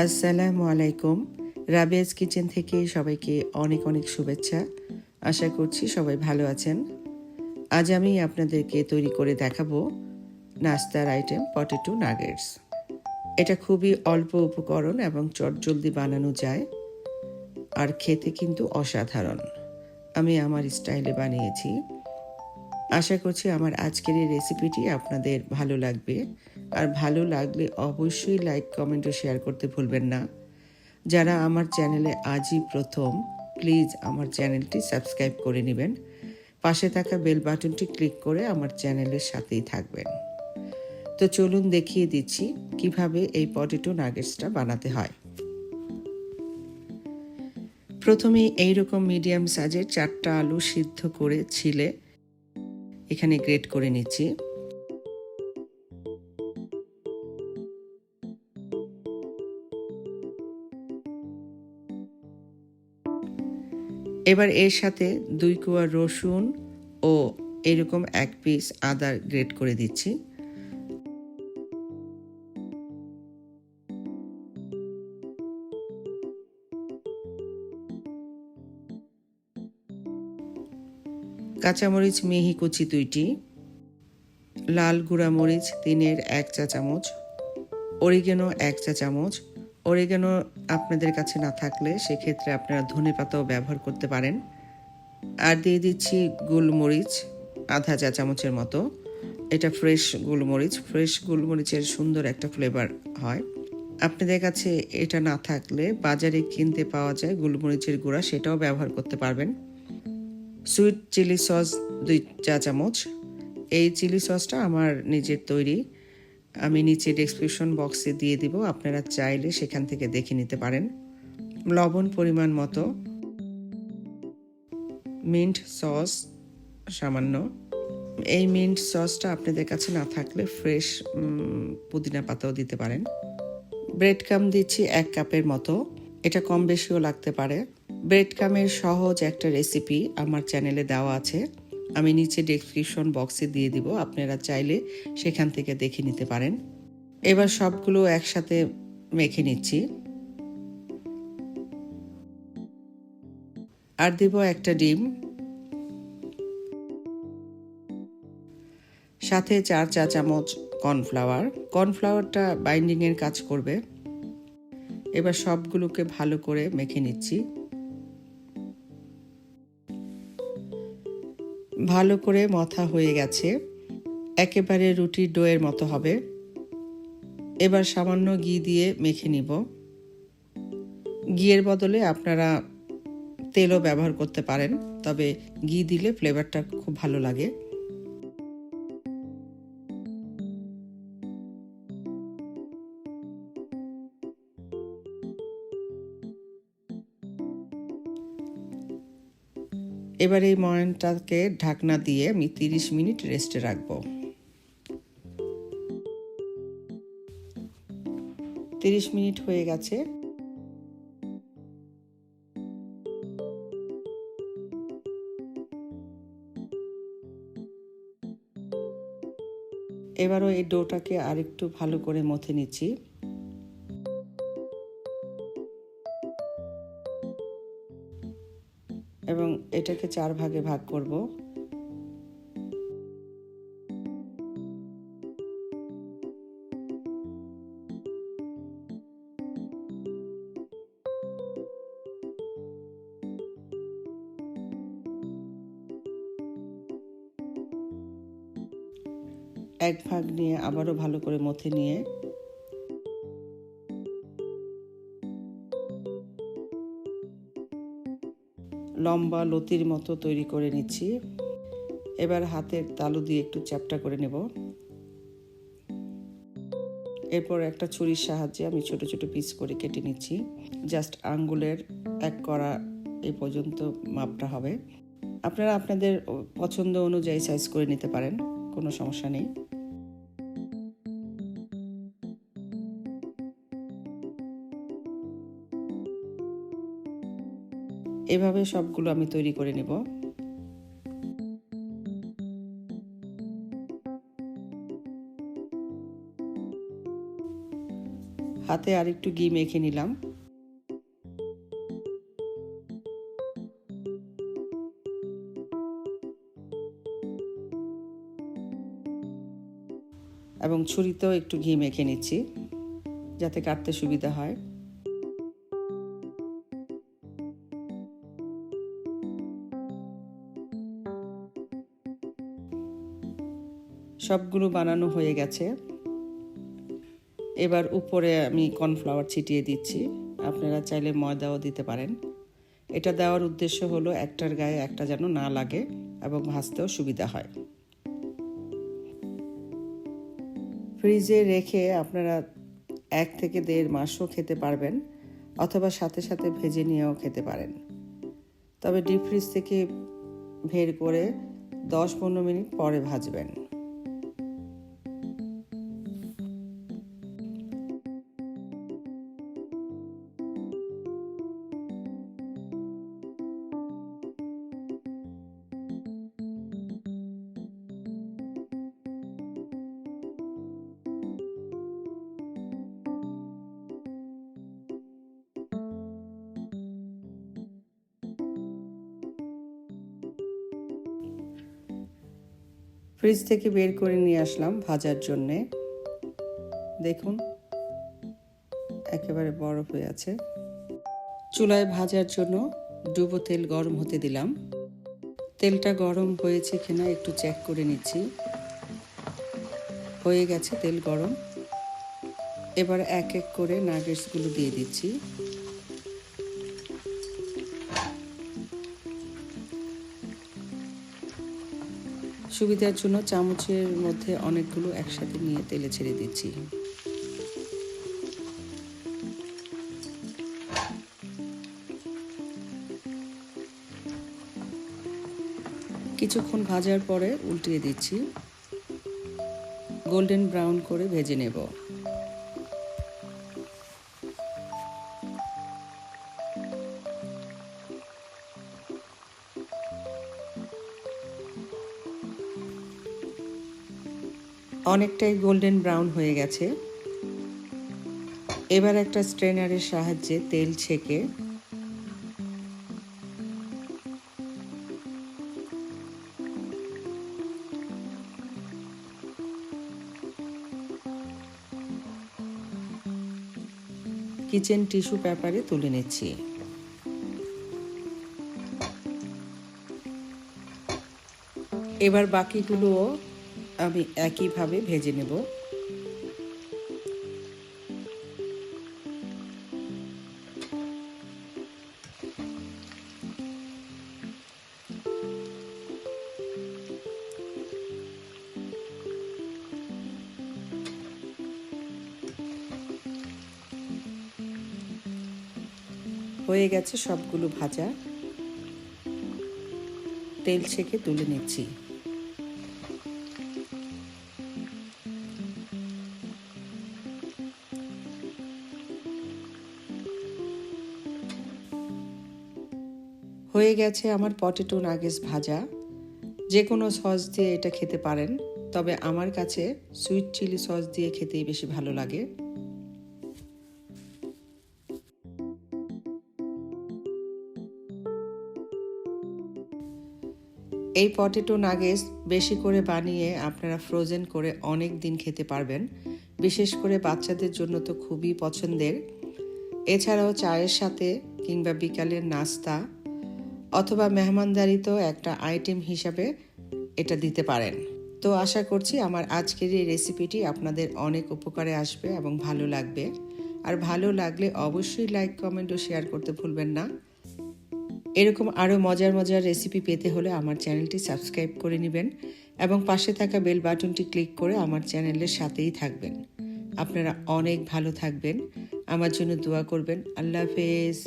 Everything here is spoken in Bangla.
আসসালামু আলাইকুম। রাবিয়াস কিচেন থেকে সবাইকে অনেক অনেক শুভেচ্ছা। আশা করছি সবাই ভালো আছেন। আজ আমি আপনাদেরকে তৈরি করে দেখাবো নাস্তার আইটেম পটেটো নাগেটস। এটা খুবই অল্প উপকরণ এবং চটজলদি বানানো যায়, আর খেতে কিন্তু অসাধারণ। আমি আমার স্টাইলে বানিয়েছি। আশা করছি আমার আজকের এই রেসিপিটি আপনাদের ভালো লাগবে, আর ভালো লাগলে অবশ্যই লাইক, কমেন্ট ও শেয়ার করতে ভুলবেন না। যারা আমার চ্যানেলে আজই প্রথম, প্লিজ আমার চ্যানেলটি সাবস্ক্রাইব করে নেবেন। পাশে থাকা বেল বাটনটি ক্লিক করে আমার চ্যানেলের সাথেই থাকবেন। তো চলুন দেখিয়ে দিচ্ছি কিভাবে এই পটেটো নাগেটসটা বানাতে হয়। প্রথমে এইরকম মিডিয়াম সাইজের 4টা আলু সিদ্ধ করে ছিলে এখানে গ্রেট করে নিচ্ছি। এবার এর সাথে 2 কোয়া রসুন ও এরকম 1 পিস আদা গ্রেট করে দিচ্ছি। কাঁচামরিচ মিহি কুচি 2টি, লাল গুঁড়া মরিচ 3-এর 1 চা চামচ, অরিগেনো 1 চা চামচ। অরিগেনো আপনাদের কাছে না থাকলে সেক্ষেত্রে আপনারা ধনেপাতাও ব্যবহার করতে পারেন। আর দিয়ে দিচ্ছি গোলমরিচ আধা চা চামচের মতো। এটা ফ্রেশ গোলমরিচ। ফ্রেশ গোলমরিচের সুন্দর একটা ফ্লেভার হয়। আপনাদের কাছে এটা না থাকলে বাজারে কিনতে পাওয়া যায় গোলমরিচের গুঁড়া, সেটাও ব্যবহার করতে পারবেন। সুইট চিলি সস 2 চা চামচ। এই চিলি সসটা আমার নিজের তৈরি, আমি নিচে ডেসক্রিপশন বক্সে দিয়ে দিব, আপনারা চাইলে সেখান থেকে দেখে নিতে পারেন। লবণ পরিমাণ মতো, মিন্ট সস সামান্য। এই মিন্ট সসটা আপনাদের কাছে না থাকলে ফ্রেশ পুদিনা পাতাও দিতে পারেন। ব্রেড কাম দিচ্ছি 1 কাপের মতো, এটা কম বেশিও লাগতে পারে। ব্রেড কামের সহজ একটা রেসিপি আমার চ্যানেলে দেওয়া আছে, আমি নিচে ডেসক্রিপশন বক্সে দিয়ে দিব, আপনারা চাইলে সেখান থেকে দেখে নিতে পারেন। এবার সবগুলো একসাথে মেখে নিচ্ছি। আর দিব একটা ডিম, সাথে 4 চা চামচ কর্নফ্লাওয়ার। কর্নফ্লাওয়ারটা বাইন্ডিংয়ের কাজ করবে। এবার সবগুলোকে ভালো করে মেখে নিচ্ছি। ভালো করে মথা হয়ে গেছে, একেবারে রুটির ডোয়ের মতো হবে। এবার সামান্য ঘি দিয়ে মেখে নিব। ঘিয়ের বদলে আপনারা তেলও ব্যবহার করতে পারেন, তবে ঘি দিলে ফ্লেভারটা খুব ভালো লাগে। এবার এই ময়ানটাকে ঢাকনা দিয়ে আমি 30 মিনিট রেস্টে রাখবো। 30 মিনিট হয়ে গেছে। এবারও এই ডোটাকে আরেকটু ভালো করে মথে নিচ্ছি। এবং এটাকে 4 ভাগে ভাগ করব। এক ভাগ নিয়ে আবারও ভালো করে মথে নিয়ে লম্বা লতির মতো তৈরি করে নিচ্ছি। এবার হাতের তালু দিয়ে একটু চ্যাপ্টা করে নেব। এরপর একটা ছুরির সাহায্যে আমি ছোট ছোট পিস করে কেটে নিচ্ছি। জাস্ট আঙ্গুলের 1 কড়া এই পর্যন্ত মাপটা হবে। আপনারা আপনাদের পছন্দ অনুযায়ী সাইজ করে নিতে পারেন, কোনো সমস্যা নেই। এভাবে সবগুলো আমি তৈরি করে নেব। হাতে আর একটু ঘি মেখে নিলাম। এবং ছুরিতেও একটু ঘি মেখে নিচ্ছি যাতে কাটতে সুবিধা হয়। সবগুলো বানানো হয়ে গেছে। এবার উপরে আমি কর্নফ্লাওয়ার ছিটিয়ে দিচ্ছি, আপনারা চাইলে ময়দাও দিতে পারেন। এটা দেওয়ার উদ্দেশ্য হলো একটার গায়ে একটা যেন না লাগে এবং ভাজতেও সুবিধা হয়। ফ্রিজে রেখে আপনারা 1 থেকে 1.5 মাসও খেতে পারবেন, অথবা সাথে সাথে ভেজে নিয়েও খেতে পারেন। তবে ডিপ ফ্রিজ থেকে বের করে 10-15 মিনিট পরে ভাজবেন। ফ্রিজ থেকে বের করে নিয়ে আসলাম ভাজার জন্যে। দেখুন একেবারে বরফ হয়ে আছে। চুলায় ভাজার জন্য ডুবো তেল গরম হতে দিলাম। তেলটা গরম হয়েছে কিনা একটু চেক করে নিচ্ছি। হয়ে গেছে তেল গরম। এবার এক এক করে নাগেটসগুলো দিয়ে দিচ্ছি। সুবিধার জন্য চামচের মধ্যে অনেকগুলো একসাথে নিয়ে তেলে ছেড়ে দিচ্ছি। কিছুক্ষণ ভাজার পরে উল্টিয়ে দিচ্ছি। গোল্ডেন ব্রাউন করে ভেজে নেব। অনেকটাই গোল্ডেন ব্রাউন হয়ে গেছে। এবার একটা স্ট্রেনারের সাহায্যে তেল ছেঁকে কিচেন টিস্যু পেপারে তুলে নিচ্ছি। এবার বাকিগুলোও আমি একইভাবে ভেজে নেব। হয়ে গেছে সবগুলো ভাজা। তেল ছেঁকে তুলে নিচ্ছি। হয়ে গেছে আমার পটেটো নাগেটস ভাজা। যে কোনো সস দিয়ে এটা খেতে পারেন, তবে আমার কাছে সুইট চিলি সস দিয়ে খেতেই বেশি ভালো লাগে। এই পটেটো নাগেটস বেশি করে বানিয়ে আপনারা ফ্রোজেন করে অনেক দিন খেতে পারবেন। বিশেষ করে বাচ্চাদের জন্য তো খুবই পছন্দের। এছাড়াও চায়ের সাথে কিংবা বিকালের নাস্তা অথবা মেহমানদারিতেও একটা আইটেম হিসাবে এটা দিতে পারেন। তো আশা করছি আমার আজকের এই রেসিপিটি আপনাদের অনেক উপকারে আসবে এবং ভালো লাগবে। আর ভালো লাগলে অবশ্যই লাইক, কমেন্ট ও শেয়ার করতে ভুলবেন না। এরকম আরও মজার মজার রেসিপি পেতে হলে আমার চ্যানেলটি সাবস্ক্রাইব করে নেবেন এবং পাশে থাকা বেল বাটনটি ক্লিক করে আমার চ্যানেলের সাথেই থাকবেন। আপনারা অনেক ভালো থাকবেন, আমার জন্য দোয়া করবেন। আল্লাহ হাফেজ।